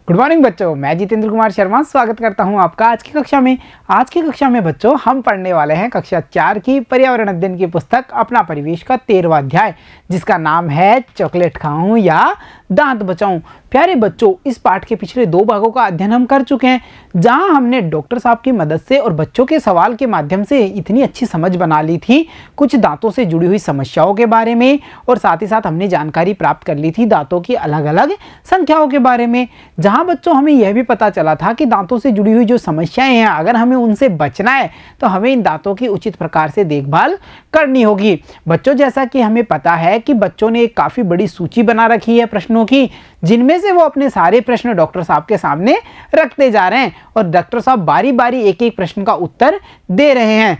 Good morning बच्चों, मैं जितेंद्र कुमार शर्मा स्वागत करता हूं आपका आज की कक्षा में बच्चों हम पढ़ने वाले हैं कक्षा 4 की पर्यावरण अध्ययन की पुस्तक अपना परिवेश का 13वां अध्याय, जिसका नाम है चॉकलेट खाऊं या दांत बचाऊं। प्यारे बच्चों, इस पाठ के पिछले 2 भागों का अध्ययन हम कर चुके हैं, जहां हमने डॉक्टर साहब की मदद से और बच्चों के सवाल के माध्यम से इतनी अच्छी समझ बना ली थी कुछ दांतों से जुड़ी हुई समस्याओं के बारे में, और साथ ही साथ हमने जानकारी प्राप्त कर ली थी दांतों की अलग अलग संख्याओं के बारे में। जहां बच्चों हमें यह भी पता चला था कि दांतों से जुड़ी हुई जो समस्याएं हैं, अगर हमें उनसे बचना है तो हमें इन दांतों की उचित प्रकार से देखभाल करनी होगी। बच्चों, जैसा कि हमें पता है कि बच्चों ने एक काफ़ी बड़ी सूची बना रखी है प्रश्नों की, जिनमें से वो अपने सारे प्रश्न डॉक्टर साहब के सामने रखते जा रहे हैं और डॉक्टर साहब बारी बारी एक एक प्रश्न का उत्तर दे रहे हैं।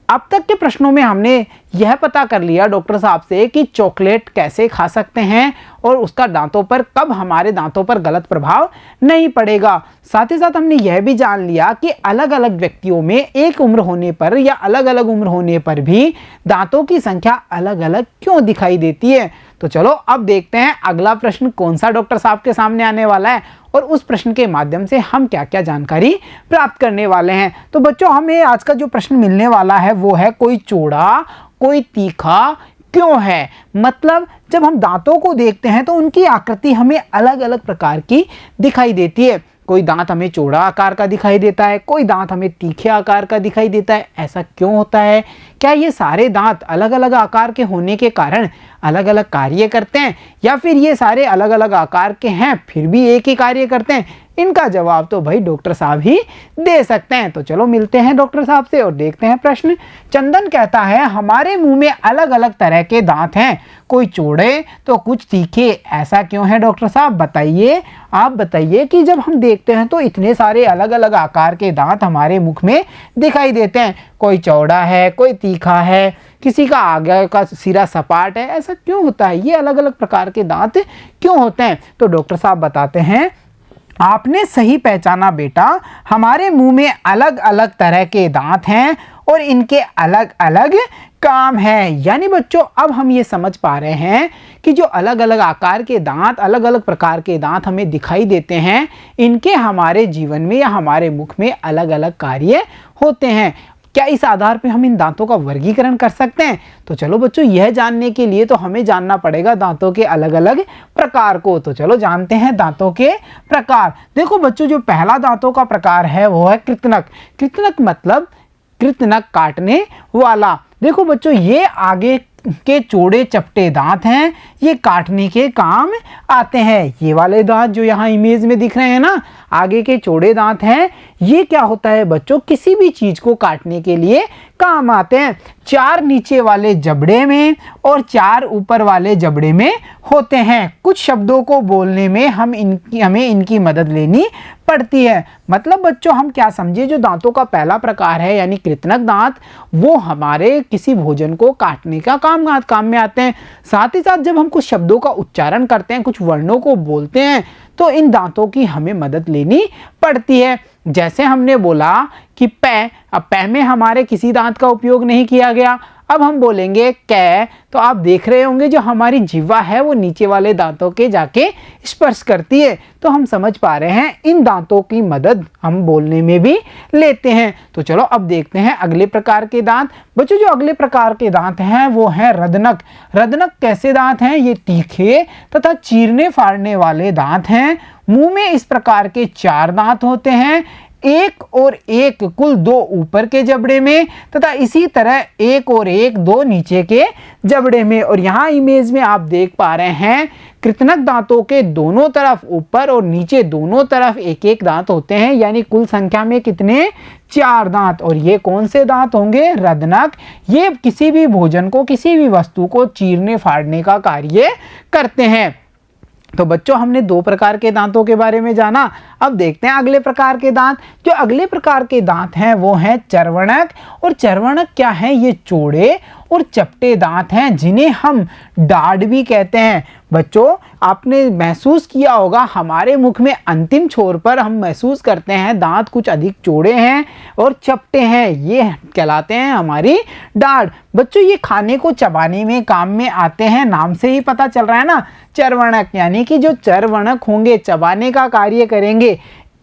अब तक के प्रश्नों में हमने यह पता कर लिया डॉक्टर साहब से कि चॉकलेट कैसे खा सकते हैं और उसका दांतों पर कब हमारे दांतों पर गलत प्रभाव नहीं पड़ेगा। साथ ही साथ हमने यह भी जान लिया कि अलग अलग व्यक्तियों में एक उम्र होने पर या अलग अलग उम्र होने पर भी दांतों की संख्या अलग अलग क्यों दिखाई देती है। तो चलो अब देखते हैं अगला प्रश्न कौन सा डॉक्टर साहब के सामने आने वाला है और उस प्रश्न के माध्यम से हम क्या क्या जानकारी प्राप्त करने वाले हैं। तो बच्चों, हमें आज का जो प्रश्न मिलने वाला है वो है कोई चौड़ा कोई तीखा क्यों है। मतलब जब हम दांतों को देखते हैं तो उनकी आकृति हमें अलग अलग प्रकार की दिखाई देती है। कोई दांत हमें चौड़ा आकार का दिखाई देता है, कोई दांत हमें तीखे आकार का दिखाई देता है। ऐसा क्यों होता है? क्या ये सारे दांत अलग अलग आकार के होने के कारण अलग अलग कार्य करते हैं, या फिर ये सारे अलग अलग आकार के हैं फिर भी एक ही कार्य करते हैं? इनका जवाब तो भाई डॉक्टर साहब ही दे सकते हैं। तो चलो मिलते हैं डॉक्टर साहब से और देखते हैं प्रश्न। चंदन कहता है हमारे मुंह में अलग अलग तरह के दांत हैं, कोई चौड़े तो कुछ तीखे, ऐसा क्यों है डॉक्टर साहब? बताइए, आप बताइए कि जब हम देखते हैं तो इतने सारे अलग अलग आकार के दांत हमारे मुख में दिखाई देते हैं, कोई चौड़ा है कोई तीखा है, किसी का आगे का सिरा सपाट है, ऐसा क्यों होता है? ये अलग अलग प्रकार के दांत क्यों होते हैं? तो डॉक्टर साहब बताते हैं आपने सही पहचाना बेटा, हमारे मुंह में अलग अलग तरह के दांत हैं और इनके अलग अलग काम है। यानी बच्चों, अब हम ये समझ पा रहे हैं कि जो अलग अलग आकार के दांत, अलग अलग प्रकार के दांत हमें दिखाई देते हैं, इनके हमारे जीवन में या हमारे मुख में अलग अलग कार्य होते हैं। क्या इस आधार पे हम इन दांतों का वर्गीकरण कर सकते हैं? तो चलो बच्चों, यह जानने के लिए तो हमें जानना पड़ेगा दांतों के अलग अलग प्रकार को। तो चलो जानते हैं दांतों के प्रकार। देखो बच्चों, जो पहला दांतों का प्रकार है वो है कृतनक। कृतनक मतलब कृतनक काटने वाला। देखो बच्चों, ये आगे के चौड़े चपटे दांत हैं, ये काटने के काम आते हैं। ये वाले दांत जो यहाँ इमेज में दिख रहे हैं ना, आगे के चौड़े दांत हैं, ये क्या होता है बच्चों, किसी भी चीज को काटने के लिए काम आते हैं। 4 नीचे वाले जबड़े में और 4 ऊपर वाले जबड़े में होते हैं। कुछ शब्दों को बोलने में हमें इनकी मदद लेनी पड़ती है। मतलब बच्चों, हम क्या समझे, जो दांतों का पहला प्रकार है यानी कृतनक दांत, वो हमारे किसी भोजन को काटने का काम में आते हैं। साथ ही साथ जब हम कुछ शब्दों का उच्चारण करते हैं, कुछ वर्णों को बोलते हैं, तो इन दांतों की हमें मदद लेनी पड़ती है। जैसे हमने बोला कि पै, अब पै में हमारे किसी दांत का उपयोग नहीं किया गया। अब हम बोलेंगे कै, तो आप देख रहे होंगे जो हमारी जिह्वा है वो नीचे वाले दांतों के जाके स्पर्श करती है। तो हम समझ पा रहे हैं इन दांतों की मदद हम बोलने में भी लेते हैं। तो चलो अब देखते हैं अगले प्रकार के दांत। बच्चों, जो अगले प्रकार के दांत हैं वो हैं रदनक। रदनक कैसे दांत हैं? ये तीखे तथा चीरने फाड़ने वाले दांत हैं। मुंह में इस प्रकार के 4 दांत होते हैं, एक और एक कुल 2 ऊपर के जबड़े में तथा इसी तरह एक और एक 2 नीचे के जबड़े में। और यहाँ इमेज में आप देख पा रहे हैं कृतनक दांतों के दोनों तरफ ऊपर और नीचे दोनों तरफ एक एक दांत होते हैं, यानी कुल संख्या में कितने? 4 दांत। और ये कौन से दांत होंगे? रदनक। ये किसी भी भोजन को, किसी भी वस्तु को चीरने फाड़ने का कार्य करते हैं। तो बच्चों, हमने 2 प्रकार के दांतों के बारे में जाना। अब देखते हैं अगले प्रकार के दांत। जो अगले प्रकार के दांत हैं वो हैं चर्वणक। और चर्वणक क्या है? ये चौड़े और चपटे दांत हैं जिन्हें हम दाढ़ भी कहते हैं। बच्चों, आपने महसूस किया होगा हमारे मुख में अंतिम छोर पर हम महसूस करते हैं दांत कुछ अधिक चौड़े हैं और चपटे हैं, ये कहलाते हैं हमारी दाढ़। बच्चों, ये खाने को चबाने में काम में आते हैं, नाम से ही पता चल रहा है ना, चर्वणक, यानी कि जो चर्वणक होंगे चबाने का कार्य करेंगे।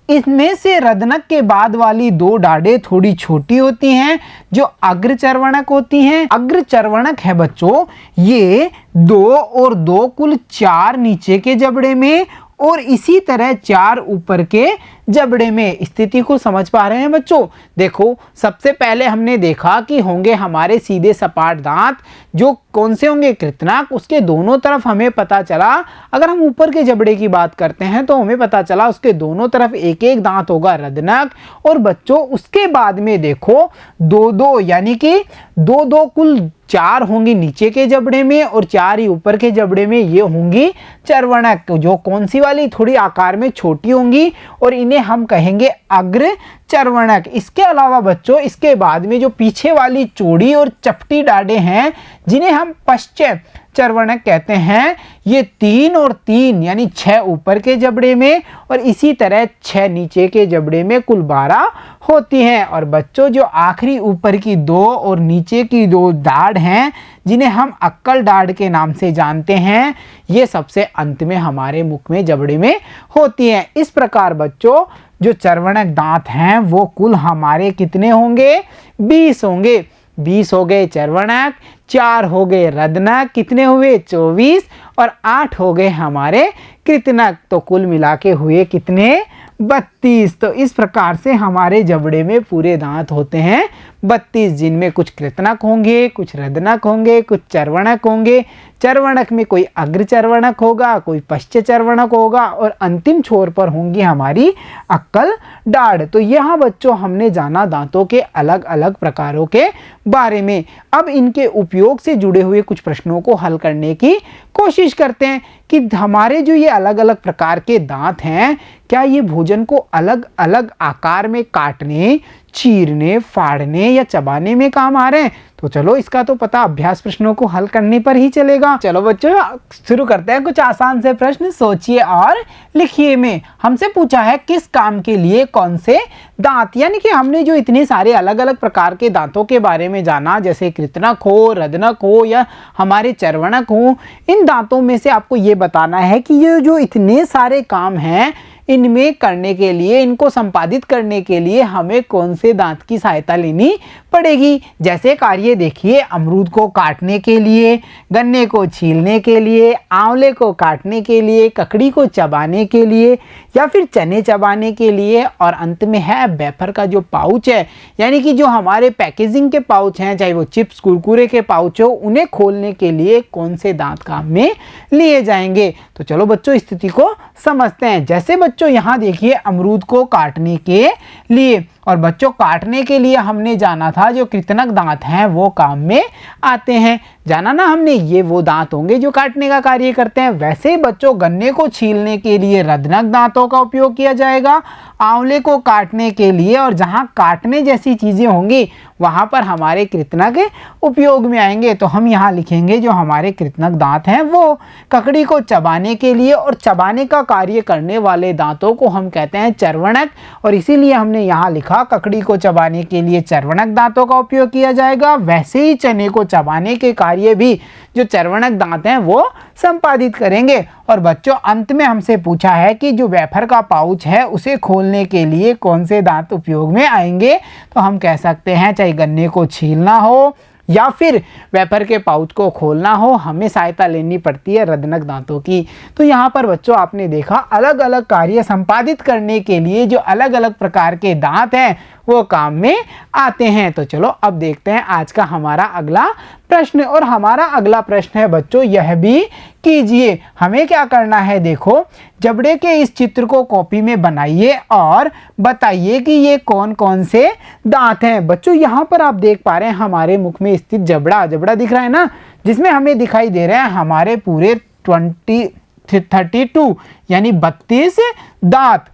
इसमें से रदनक के बाद वाली दो डाढ़ें थोड़ी छोटी होती हैं जो अग्रचर्वणक होती हैं। अग्रचर्वणक है बच्चों ये 2 और 2 कुल 4 नीचे के जबड़े में और इसी तरह 4 ऊपर के जबड़े में। स्थिति को समझ पा रहे हैं बच्चों? देखो, सबसे पहले हमने देखा कि होंगे हमारे सीधे सपाट दांत जो कौन से होंगे, कृतनाक। उसके दोनों तरफ हमें पता चला, अगर हम ऊपर के जबड़े की बात करते हैं तो हमें पता चला उसके दोनों तरफ एक एक दांत होगा रदनक। और बच्चों, उसके बाद में देखो 2-2 यानी कि 2-2 कुल 4 होंगी नीचे के जबड़े में और 4 ही ऊपर के जबड़े में, ये होंगी चर्वणक, जो कौन सी वाली, थोड़ी आकार में छोटी होंगी और इन्हें हम कहेंगे अग्र चर्वणक। इसके अलावा बच्चों, इसके बाद में जो पीछे वाली चौड़ी और चपटी डाढ़ें हैं जिन्हें हम पश्च चर्वणक कहते हैं, ये 3 और 3 यानी 6 ऊपर के जबड़े में और इसी तरह 6 नीचे के जबड़े में, कुल 12 होती हैं। और बच्चों, जो आखिरी ऊपर की 2 और नीचे की 2 दाढ़ हैं जिन्हें हम अक्कल दाढ़ के नाम से जानते हैं, ये सबसे अंत में हमारे मुख में जबड़े में होती हैं। इस प्रकार बच्चों, जो चर्वणक दांत हैं वो कुल हमारे कितने होंगे, 20 होंगे। 20 हो गए चर्वणक, 4 हो गए रदनक, कितने हुए 24 और 8 हो गए हमारे कृतनक, तो कुल मिला के हुए कितने 32। तो इस प्रकार से हमारे जबड़े में पूरे दांत होते हैं 32, जिनमें कुछ कृतनक होंगे, कुछ रदनक होंगे, कुछ चर्वणक होंगे। चर्वणक में कोई अग्र चर्वणक होगा, कोई पश्च चर्वणक होगा और अंतिम छोर पर होंगी हमारी अक्कल दाढ़। तो यहाँ बच्चों हमने जाना दांतों के अलग अलग प्रकारों के बारे में। अब इनके उपयोग से जुड़े हुए कुछ प्रश्नों को हल करने की कोशिश करते हैं कि हमारे जो ये अलग अलग प्रकार के दांत हैं, क्या ये भोजन को अलग अलग आकार में काटने, चीरने, फाड़ने या चबाने में काम आ रहे हैं। तो चलो इसका तो पता अभ्यास प्रश्नों को हल करने पर ही चलेगा। चलो बच्चों, शुरू करते हैं कुछ आसान से प्रश्न, सोचिए और लिखिए में। हमसे पूछा है किस काम के लिए कौन से दांत, यानी कि हमने जो इतने सारे अलग अलग प्रकार के दांतों के बारे में जाना, जैसे कृतनक हो, रदनक हो या हमारे चर्वणक हो, इन दांतों में से आपको ये बताना है कि ये जो इतने सारे काम हैं इनमें करने के लिए, इनको संपादित करने के लिए हमें कौन से दांत की सहायता लेनी पड़ेगी। जैसे कार्य देखिए, अमरूद को काटने के लिए, गन्ने को छीलने के लिए, आंवले को काटने के लिए, ककड़ी को चबाने के लिए या फिर चने चबाने के लिए, और अंत में है वेफर का जो पाउच है, यानी कि जो हमारे पैकेजिंग के पाउच हैं, चाहे वो चिप्स कुरकुरे के पाउच हो, उन्हें खोलने के लिए कौन से दांत काम में लिए जाएंगे। तो चलो बच्चों स्थिति को समझते हैं। जैसे बच्चों यहाँ देखिए, अमरूद को काटने के लिए, और बच्चों काटने के लिए हमने जाना था जो कृतनक दांत हैं वो काम में आते हैं, जाना ना हमने, ये वो दांत होंगे जो काटने का कार्य करते हैं। वैसे ही बच्चों गन्ने को छीलने के लिए रदनक दांतों का उपयोग किया जाएगा, आंवले को काटने के लिए और जहां काटने जैसी चीजें होंगी वहां पर हमारे कृतनक उपयोग में आएंगे। तो हम यहाँ लिखेंगे जो हमारे कृतनक दांत हैं वो। ककड़ी को चबाने के लिए और चबाने का कार्य करने वाले दांतों को हम कहते हैं चर्वणक, और इसीलिए हमने यहाँ लिखा ककड़ी को चबाने के लिए चर्वणक दांतों का उपयोग किया जाएगा। वैसे ही चने को चबाने के कार्य भी जो चर्वणक दांत हैं वो संपादित करेंगे। और बच्चों अंत में हमसे पूछा है कि जो वेफर का पाउच है उसे खोलने के लिए कौन से दांत उपयोग में आएंगे। तो हम कह सकते हैं चाहे गन्ने को छीलना हो या फिर वेफर के पाउच को खोलना हो, हमें सहायता लेनी पड़ती है रदनक दांतों की। तो यहाँ पर बच्चों आपने देखा अलग अलग कार्य संपादित करने के लिए जो अलग अलग प्रकार के दांत हैं वो काम में आते हैं। तो चलो अब देखते हैं आज का हमारा अगला प्रश्न, और हमारा अगला प्रश्न है बच्चों यह भी कीजिए। हमें क्या करना है, देखो जबड़े के इस चित्र को कॉपी में बनाइए और बताइए कि ये कौन कौन से दांत हैं। बच्चों यहाँ पर आप देख पा रहे हैं हमारे मुख में स्थित जबड़ा दिख रहा है ना, जिसमें हमें दिखाई दे रहे हैं हमारे पूरे 32 यानी 32 दांत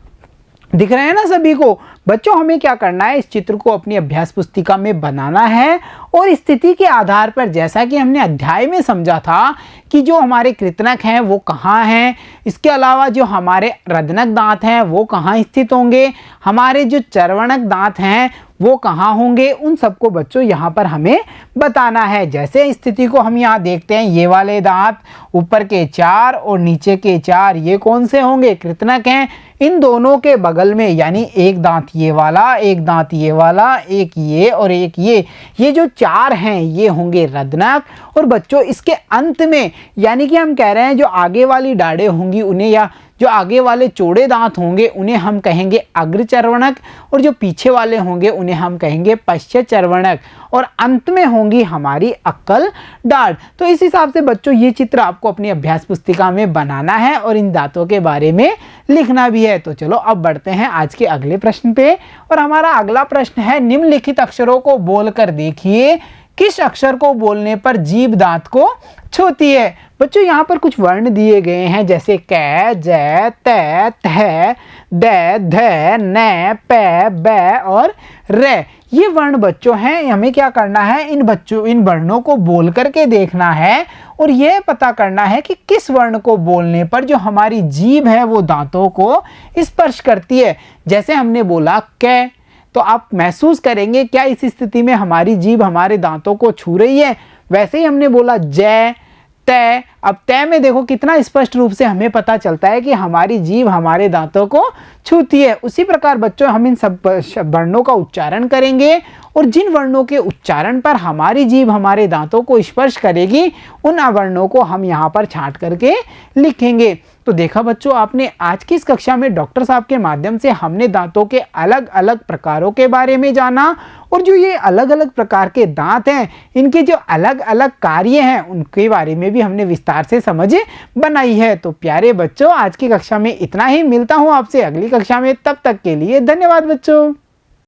दिख रहे हैं ना सभी को। बच्चों हमें क्या करना है, इस चित्र को अपनी अभ्यास पुस्तिका में बनाना है और स्थिति के आधार पर, जैसा कि हमने अध्याय में समझा था कि जो हमारे कृतनक हैं वो कहाँ हैं, इसके अलावा जो हमारे रदनक दांत हैं वो कहाँ स्थित होंगे, हमारे जो चर्वणक दांत हैं वो कहाँ होंगे, उन सबको बच्चों यहाँ पर हमें बताना है। जैसे स्थिति को हम यहाँ देखते हैं, ये वाले दांत ऊपर के 4 और नीचे के 4 ये कौन से होंगे, कृतनक हैं। इन दोनों के बगल में यानी एक दांत ये वाला, एक दांत ये वाला, एक ये और एक ये जो 4 हैं ये होंगे रदनक। और बच्चों इसके अंत में यानी कि हम कह रहे हैं जो आगे वाली डाढ़ें होंगी उन्हें, या जो आगे वाले चौड़े दांत होंगे उन्हें हम कहेंगे अग्रचर्वणक, और जो पीछे वाले होंगे उन्हें हम कहेंगे पश्चचर्वणक, और अंत में होंगी हमारी अक्कल डाढ़। तो इस हिसाब से बच्चों ये चित्र आपको अपनी अभ्यास पुस्तिका में बनाना है और इन दांतों के बारे में लिखना भी है। तो चलो अब बढ़ते हैं आज के अगले प्रश्न पे, और हमारा अगला प्रश्न है, निम्नलिखित अक्षरों को बोलकर देखिए किस अक्षर को बोलने पर जीभ दांत को छूती है। बच्चों यहाँ पर कुछ वर्ण दिए गए हैं, जैसे कै, जै, तै, तह, दै, धै, नै, पै, बै और रै। ये वर्ण बच्चों हैं, हमें क्या करना है, इन वर्णों को बोल करके देखना है और यह पता करना है कि किस वर्ण को बोलने पर जो हमारी जीभ है वो दांतों को स्पर्श करती है। जैसे हमने बोला कै, तो आप महसूस करेंगे क्या इस स्थिति में हमारी जीभ हमारे दांतों को छू रही है। वैसे ही हमने बोला जय, तय, अब तय में देखो कितना स्पष्ट रूप से हमें पता चलता है कि हमारी जीभ हमारे दांतों को छूती है। उसी प्रकार बच्चों हम इन सब वर्णों का उच्चारण करेंगे और जिन वर्णों के उच्चारण पर हमारी जीभ हमारे दांतों को स्पर्श करेगी उन वर्णों को हम यहाँ पर छांट करके लिखेंगे। तो देखा बच्चों, आपने आज की इस कक्षा में डॉक्टर साहब के माध्यम से हमने दांतों के अलग अलग प्रकारों के बारे में जाना, और जो ये अलग अलग प्रकार के दांत हैं इनके जो अलग अलग कार्य हैं उनके बारे में भी हमने विस्तार से समझ बनाई है। तो प्यारे बच्चों, आज की कक्षा में इतना ही। मिलता हूँ आपसे अगली कक्षा में, तब तक के लिए धन्यवाद बच्चों।